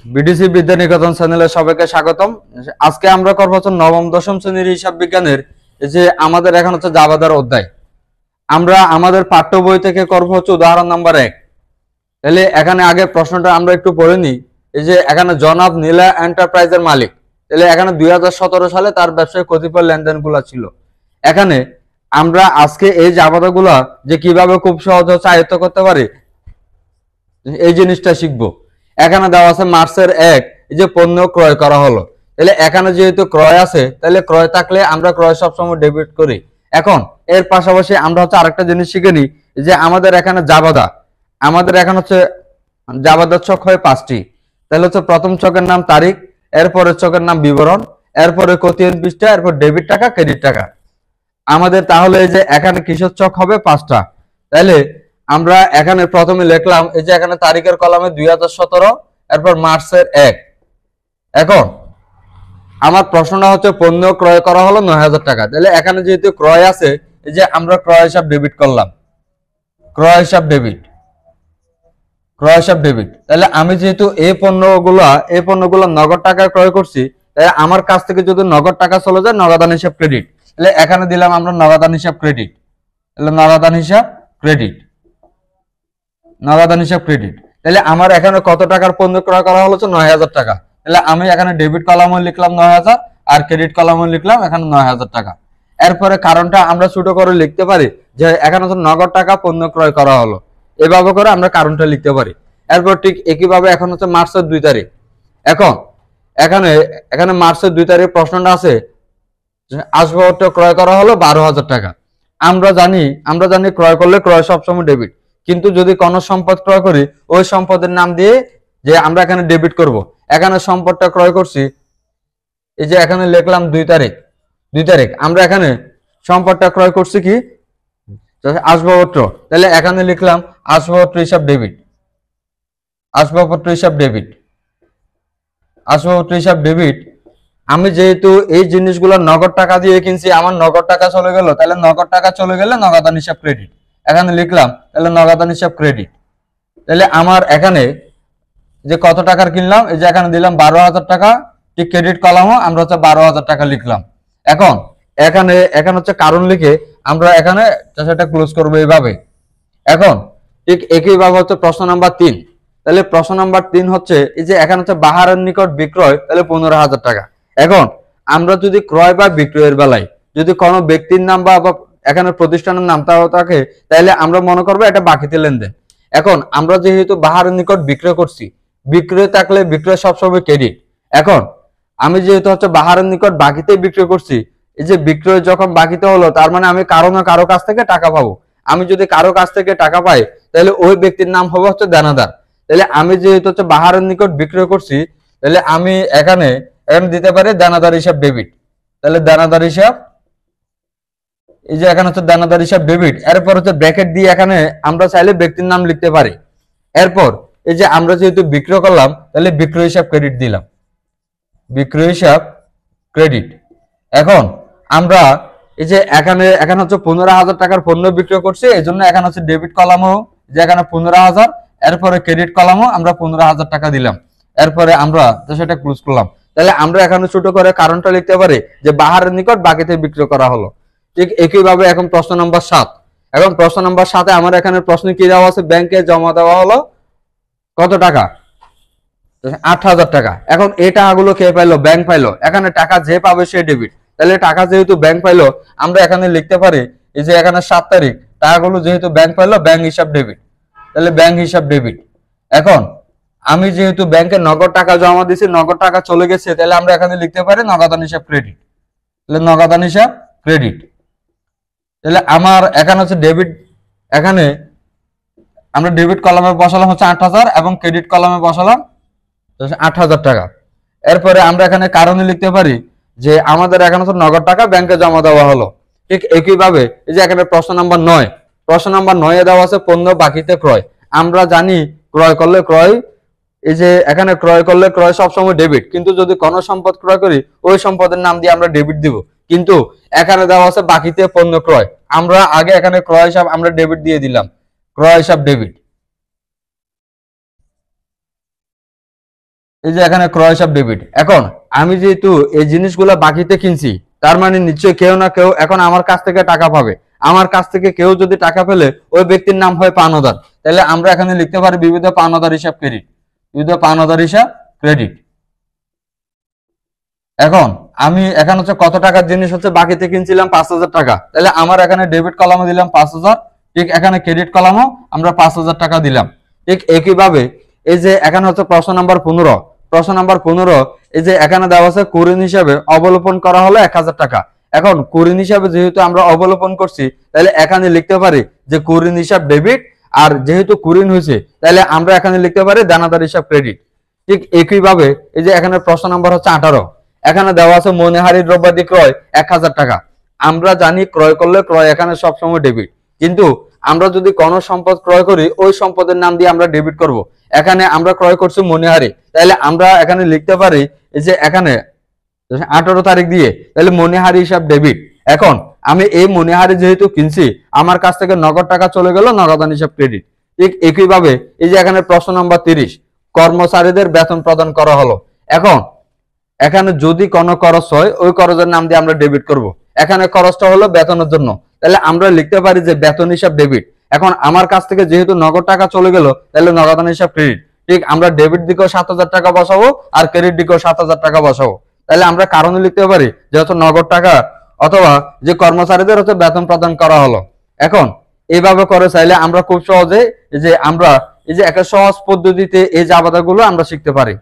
BDC Vidyaniketan চ্যানেলে সবাইকে স্বাগতম। আজকে আমরা করব হচ্ছে নবম দশম শ্রেণীর হিসাব বিজ্ঞানের যে আমাদের এখন হচ্ছে জাবাদার অধ্যায়। আমরা আমাদের পাঠ্য বই থেকে করব হচ্ছে উদাহরণ নাম্বার 1। তাহলে এখানে আগে প্রশ্নটা আমরা একটু পড়ে নিই। এই যে এখানে জনাব নীলা এন্টারপ্রাইজের মালিক, তাহলে এখানে 2017 সালে তার ব্যবসায় কতিপয় লেনদেনগুলো ছিল। এখানে আমরা আজকে এই জাবাদাগুলা যে কিভাবে খুব সহজ হচ্ছে আয়ত্ত করতে পারি এই জিনিসটা শিখবো। এখানে দেওয়া আছে মার্চের 1 যে পণ্য ক্রয় করা হলো, তাহলে এখানে যেহেতু ক্রয় আছে তাহলে ক্রয় থাকলে আমরা ক্রয় সবসময় ডেবিট করি। এখন এর পাশাপাশি আমরা হচ্ছে আরেকটা জিনিস শিখে নিই যে আমাদের এখানে জাবাদা, আমাদের এখানে হচ্ছে জাবাদার ছক হয় 5টি। তাহলে হচ্ছে প্রথম ছকের নাম তারিখ, এরপরে ছকের নাম বিবরণ, এরপরে কতিয়ন পৃষ্ঠা, এরপর ডেবিট টাকা ক্রেডিট টাকা। আমাদের তাহলে এই যে এখানে কিসের ছক হবে 5টা। তাহলে আমরা এখানে প্রথমে লিখলাম এই যে এখানে তারিখের কলামে 2017, এরপর মার্চের 1। এখন আমার প্রশ্নটা হচ্ছে পণ্য ক্রয় করা হলো 9000 টাকা। তাহলে এখানে যেহেতু ক্রয় আছে এই যে আমরা ক্রয় হিসাব ডেবিট করলাম, ক্রয় হিসাব ডেবিট, ক্রয় হিসাব ডেবিট। তাহলে আমি যেহেতু এই পণ্যগুলো নগদ টাকায় ক্রয় করছি, তাই আমার কাছ থেকে যদি নগদ টাকা চলে যায় নগদান হিসাব ক্রেডিট। তাহলে এখানে দিলাম আমরা নগদান হিসাব ক্রেডিট। তাহলে নগদান হিসাব ক্রেডিট, নগদান হিসাব ক্রেডিট। তাহলে আমার এখানে কত টাকার পণ্য ক্রয় করা হলো 9000 টাকা। তাহলে আমি এখানে ডেবিট কলামে লিখলাম 9000 আর ক্রেডিট কলামে লিখলাম এখানে 9000 টাকা। এরপরে কারণটা আমরা ছোট করে লিখতে পারি যে এখানে নগদ টাকা পণ্য ক্রয় করা হলো, এভাবে করে আমরা কারণটা লিখতে পারি। এরপর ঠিক একইভাবে এখন হচ্ছে মার্চের 2 তারিখ। এখন এখানে মার্চের 2 তারিখ প্রশ্নটা আছে আসবাবপত্র ক্রয় করা হলো 12000 টাকা। আমরা জানি ক্রয় করলে ক্রয় সবসময় ডেবিট, কিন্তু যদি কোন সম্পদ ক্রয় করি ওই সম্পদের নাম দিয়ে যে আমরা এখানে ডেবিট করব। এখানে সম্পদটা ক্রয় করছি এই যে এখানে লিখলাম 2 তারিখ, 2 তারিখ। আমরা এখানে সম্পদটা ক্রয় করছি কি আসবাবপত্র, তাহলে এখানে লিখলাম আসবাবপত্র হিসাব ডেবিট, আসবাবপত্র হিসাব ডেবিট, আসবাবপত্র হিসাব ডেবিট। আমি যেহেতু এই জিনিসগুলো নগদ টাকা দিয়ে কিনছি, আমার নগদ টাকা চলে গেল, তাহলে নগদ টাকা চলে গেলে নগদান হিসাব ক্রেডিট। এখানে লিখলাম তাহলে নগদান হিসাব ক্রেডিট। তাহলে আমার এখানে যে কত টাকার কিনলাম এই যে এখানে দিলাম 12000 টাকা, ঠিক ক্রেডিট কলামও আমরা হচ্ছে 12000 টাকা লিখলাম। এখন এখানে হচ্ছে কারণ লিখে আমরা এখানে সেটা ক্লোজ করবো এইভাবে। এখন ঠিক একইভাবে হচ্ছে প্রশ্ন নাম্বার 3। তাহলে প্রশ্ন নাম্বার 3 হচ্ছে এই যে এখানে হচ্ছে বাহারের নিকট বিক্রয়, তাহলে 15000 টাকা। এখন আমরা যদি ক্রয় বা বিক্রয়ের বেলায় যদি কোনো ব্যক্তির নাম বা এখানে প্রতিষ্ঠানের নামটাও থাকে তাহলে আমরা মনে করবো এটা বাকিতে লেনদেন। এখন আমরা যেহেতু বাহারের নিকট বিক্রয় করছি, বিক্রয় থাকলে বিক্রয় সবসময় ক্রেডিট। এখন আমি যেহেতু হচ্ছে বাহারের নিকট বাকিতে বিক্রয় করছি, এই যে বিক্রয় যখন বাকিতে হলো তার মানে আমি কারো কাছ থেকে টাকা পাবো। আমি যদি কারো কাছ থেকে টাকা পাই তাহলে ওই ব্যক্তির নাম হবে হচ্ছে দেনাদার। তাহলে আমি যেহেতু হচ্ছে বাহারের নিকট বিক্রয় করছি তাহলে আমি এখানে দিতে পারি দেনাদার হিসাব ডেবিট। তাহলে দেনাদার হিসাব, এই যে এখানে হচ্ছে দেনাদার হিসাব ডেবিট। এরপর হচ্ছে ব্র্যাকেট দিয়ে এখানে আমরা চাইলে ব্যক্তির নাম লিখতে পারি। এরপর এই যে আমরা যেহেতু বিক্রয় করলাম তাহলে বিক্রয় হিসাব ক্রেডিট দিলাম, বিক্রয় হিসাব ক্রেডিট। এখন আমরা এই যে এখানে হচ্ছে 15000 টাকার পণ্য বিক্রয় করছি, এই জন্য এখানে হচ্ছে ডেবিট কলামও যে এখানে 15000, এরপরে ক্রেডিট কলামও আমরা 15000 টাকা দিলাম। এরপরে আমরা সেটা ক্লোজ করলাম। তাহলে আমরা এখানে ছোট করে কারণটা লিখতে পারি যে বাহারের নিকট বাকিতে বিক্রয় করা হলো। ঠিক একইভাবে এখন প্রশ্ন নাম্বার 7। এখন প্রশ্ন নাম্বার 7-এ আমার এখানে প্রশ্ন কি দেওয়া আছে, ব্যাংকে জমা দেওয়া হলো কত টাকা 8000 টাকা। এখন এই টাকাগুলো কে পাইলো, ব্যাংক পাইলো। এখানে টাকা যে পাবে সে ডেবিট। তাহলে টাকা যেহেতু ব্যাংক পাইলো আমরা এখানে লিখতে পারি এই যে এখানে 7 তারিখ, টাকাগুলো যেহেতু ব্যাংক পাইলো ব্যাংক হিসাব ডেবিট। তাহলে ব্যাংক হিসাব ডেবিট। এখন আমি যেহেতু ব্যাংকে নগদ টাকা জমা দিয়েছি, নগদ টাকা চলে গেছে, তাহলে আমরা এখানে লিখতে পারি নগদান হিসাব ক্রেডিট। তাহলে নগদান হিসাব ক্রেডিট। তাহলে আমার এখানে হচ্ছে ডেবিট, এখানে আমরা ডেবিট কলামে বসালাম হচ্ছে 8000 এবং ক্রেডিট কলামে বসালাম 8000 টাকা। এরপরে আমরা এখানে কারণে লিখতে পারি যে আমাদের এখানে হচ্ছে নগদ টাকা ব্যাংকে জমা দেওয়া হলো। ঠিক একইভাবে এই যে এখানে প্রশ্ন নাম্বার 9, প্রশ্ন নাম্বার 9-এ দেওয়া আছে পণ্য বাকিতে ক্রয়। আমরা জানি ক্রয় করলে ক্রয়, এই যে এখানে ক্রয় করলে ক্রয় সবসময় ডেবিট, কিন্তু যদি কোনো সম্পদ ক্রয় করি ওই সম্পদের নাম দিয়ে আমরা ডেবিট দিব। কিন্তু এখানে দেওয়া আছে বাকিতে পণ্য ক্রয়, আমরা আগে এখানে ক্রয় হিসাব আমরা ডেবিট দিয়ে দিলাম, ক্রয় হিসাব ডেবিট। এই যে এখানে ক্রয় হিসাব ডেবিট। এখন আমি যেহেতু এই জিনিসগুলো বাকিতে কিনছি, তার মানে নিশ্চয়ই কেউ না কেউ এখন আমার কাছ থেকে টাকা পাবে। আমার কাছ থেকে কেউ যদি টাকা পেলে ওই ব্যক্তির নাম হয় পাওনাদার, তাহলে আমরা এখানে লিখতে পারি বিবিধ পাওনাদার হিসাব ক্রেডিট, বিবিধ পাওনাদার হিসাব ক্রেডিট। এখন আমি এখানে হচ্ছে কত টাকার জিনিস হচ্ছে বাকিতে কিনছিলাম 5,000 টাকা, তাহলে আমার এখানে ডেবিট কলামে দিলাম 5,000, ঠিক এখানে ক্রেডিট কলামও আমরা 5,000 টাকা দিলাম। ঠিক একইভাবে এই যে এখানে হচ্ছে প্রশ্ন নাম্বার 15, প্রশ্ন নাম্বার 15 এই যে এখানে দেওয়া আছে কুরিন হিসাবে অবলোপন করা হলো 1,000 টাকা। এখন কুরিন হিসাবে যেহেতু আমরা অবলোপন করছি, তাহলে এখানে লিখতে পারি যে কুরিন হিসাব ডেবিট, আর যেহেতু কুরিন হয়েছে তাহলে আমরা এখানে লিখতে পারি দানাদার হিসাব ক্রেডিট। ঠিক একইভাবে এই যে এখানে প্রশ্ন নাম্বার হচ্ছে 18, এখানে দেওয়া আছে মনেহারি দ্রব্যাদি ক্রয় 1,000 টাকা। আমরা জানি ক্রয় করলে ক্রয় এখানে সবসময় ডেবিট, কিন্তু আমরা যদি কোনো সম্পদ ক্রয় করি ওই সম্পদের নাম দিয়ে আমরা ডেবিট করব। এখানে আমরা ক্রয় করছি মনেহারি, তাহলে আমরা এখানে লিখতে পারি এই যে এখানে 18 তারিখ দিয়ে, তাহলে মনেহারি হিসাব ডেবিট। এখন আমি এই মনেহারি যেহেতু কিনছি, আমার কাছ থেকে নগদ টাকা চলে গেল, নগদান হিসাব ক্রেডিট। ঠিক একইভাবে এই যে এখানে প্রশ্ন নাম্বার 30, কর্মচারীদের বেতন প্রদান করা হলো। এখন এখানে যদি কোনো খরচ হয় ওই খরচের নাম দিয়ে আমরা ডেবিট করব। এখানে খরচটা হলো বেতনের জন্য, তাহলে আমরা লিখতে পারি যে বেতন হিসাব ডেবিট। এখন আমার কাছ থেকে যেহেতু নগদ টাকা চলে গেল, তাহলে নগদান হিসাব ক্রেডিট। ঠিক আমরা ডেবিট দিকেও 7,000 টাকা বসাবো আর ক্রেডিট দিকেও 7,000 টাকা বসাবো। তাহলে আমরা কারণে লিখতে পারি যেহেতু নগদ টাকা অথবা যে কর্মচারীদের হচ্ছে বেতন প্রদান করা হলো। এখন এইভাবে করে চাইলে আমরা খুব সহজে এই যে আমরা এই যে একটা সহজ পদ্ধতিতে এই জাবাদাগুলো আমরা শিখতে পারি।